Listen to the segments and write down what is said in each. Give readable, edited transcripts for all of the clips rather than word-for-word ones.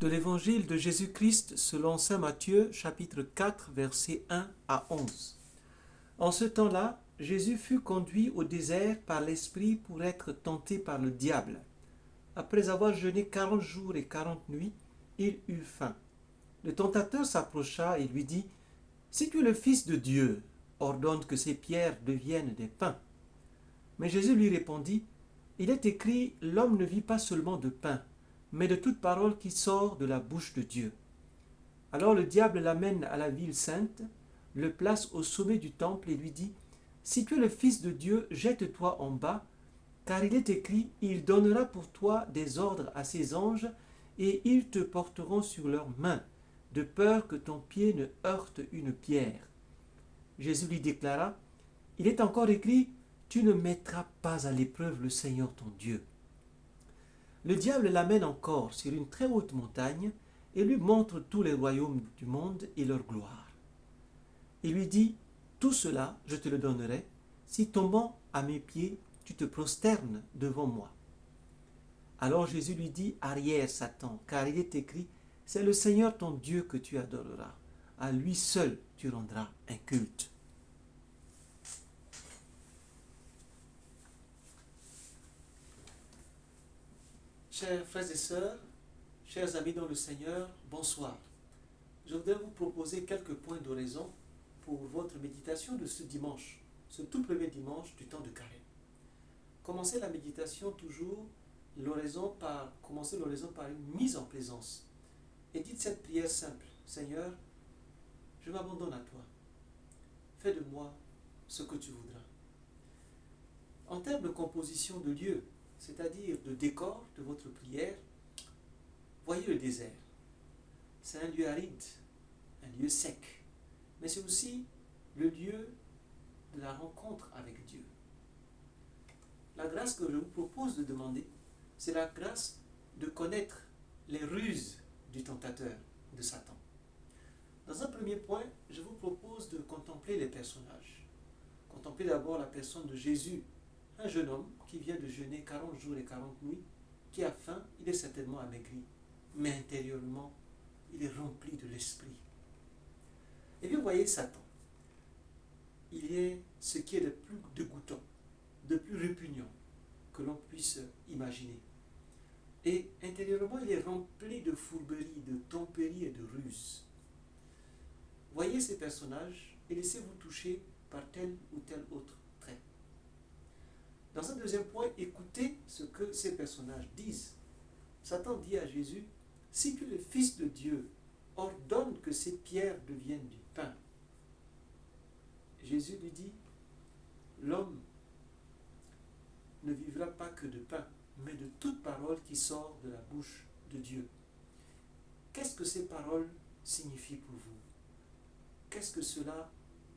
De l'évangile de Jésus-Christ selon saint Matthieu, chapitre 4, versets 1 à 11. En ce temps-là, Jésus fut conduit au désert par l'Esprit pour être tenté par le diable. Après avoir jeûné 40 jours et 40 nuits, il eut faim. Le tentateur s'approcha et lui dit, « Si tu es le Fils de Dieu, ordonne que ces pierres deviennent des pains. » Mais Jésus lui répondit, « Il est écrit, l'homme ne vit pas seulement de pain, mais de toute parole qui sort de la bouche de Dieu. » Alors le diable l'amène à la ville sainte, le place au sommet du temple et lui dit, « Si tu es le Fils de Dieu, jette-toi en bas, car il est écrit, il donnera pour toi des ordres à ses anges, et ils te porteront sur leurs mains, de peur que ton pied ne heurte une pierre. » Jésus lui déclara, « Il est encore écrit, tu ne mettras pas à l'épreuve le Seigneur ton Dieu. » Le diable l'amène encore sur une très haute montagne et lui montre tous les royaumes du monde et leur gloire. Il lui dit, « Tout cela, je te le donnerai, si tombant à mes pieds, tu te prosternes devant moi. » Alors Jésus lui dit, « Arrière, Satan, car il est écrit, c'est le Seigneur ton Dieu que tu adoreras. À lui seul tu rendras un culte. » Chers frères et sœurs, chers amis dans le Seigneur, bonsoir. Je voudrais vous proposer quelques points d'oraison pour votre méditation de ce dimanche, ce tout premier dimanche du temps de carême. Commencez la méditation toujours, commencez l'oraison par une mise en présence. Et dites cette prière simple, Seigneur, je m'abandonne à toi. Fais de moi ce que tu voudras. En termes de composition de lieu, c'est-à-dire de décor de votre prière, voyez le désert. C'est un lieu aride, un lieu sec, mais c'est aussi le lieu de la rencontre avec Dieu. La grâce que je vous propose de demander, c'est la grâce de connaître les ruses du tentateur, de Satan. Dans un premier point, je vous propose de contempler les personnages. Contemplez d'abord la personne de Jésus, un jeune homme qui vient de jeûner 40 jours et 40 nuits, qui a faim, il est certainement amaigri, mais intérieurement, il est rempli de l'esprit. Et bien, voyez Satan. Il est ce qui est de plus dégoûtant, de plus répugnant que l'on puisse imaginer. Et intérieurement, il est rempli de fourberie, de tromperie et de ruse. Voyez ces personnages et laissez-vous toucher par tel ou tel autre trait. Dans un deuxième point, écoutez ce que ces personnages disent. Satan dit à Jésus, « Si tu es le Fils de Dieu, ordonne que ces pierres deviennent du pain. » Jésus lui dit, « L'homme ne vivra pas que de pain, mais de toute parole qui sort de la bouche de Dieu. » Qu'est-ce que ces paroles signifient pour vous? Qu'est-ce que cela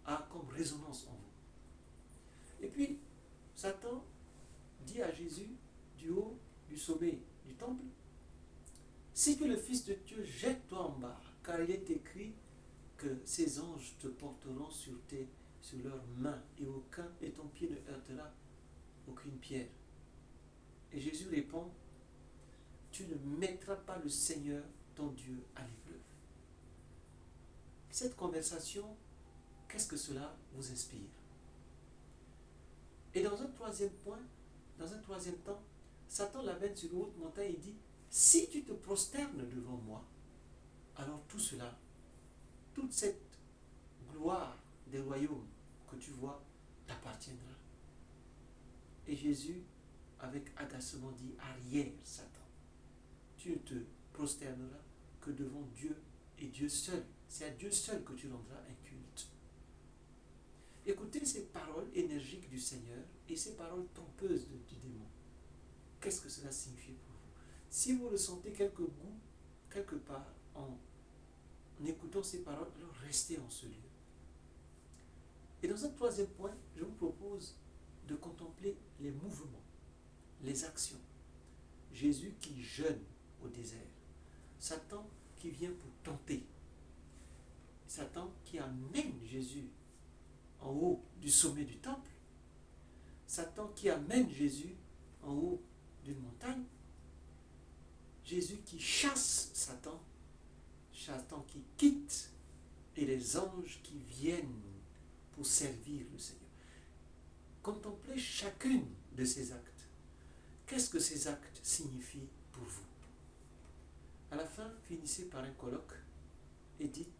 a comme résonance en vous? Et puis, Satan dit à Jésus, du haut du sommet du temple, « Si tu es le Fils de Dieu, jette-toi en bas, car il est écrit que ces anges te porteront sur leurs mains, et ton pied ne heurtera aucune pierre. » Et Jésus répond, « Tu ne mettras pas le Seigneur, ton Dieu, à l'épreuve. » Cette conversation, qu'est-ce que cela vous inspire? Et dans un troisième point, dans un troisième temps, Satan l'amène sur une haute montagne et dit, « Si tu te prosternes devant moi, alors tout cela, toute cette gloire des royaumes que tu vois t'appartiendra. » Et Jésus, avec agacement, dit, « Arrière, Satan, tu ne te prosterneras que devant Dieu et Dieu seul. C'est à Dieu seul que tu rendras un culte. » Écoutez ces paroles énergiques du Seigneur et ces paroles trompeuses du démon. Qu'est-ce que cela signifie pour vous? Si vous ressentez quelques goûts, quelque part, en écoutant ces paroles, alors restez en ce lieu. Et dans un troisième point, je vous propose de contempler les mouvements, les actions. Jésus qui jeûne au désert. Satan qui vient pour tenter. Satan qui amène Jésus en haut du sommet du temple. Satan qui amène Jésus en haut d'une montagne. Jésus qui chasse Satan des anges qui viennent pour servir le Seigneur. Contemplez chacune de ces actes. Qu'est-ce que ces actes signifient pour vous? À la fin, finissez par un colloque et dites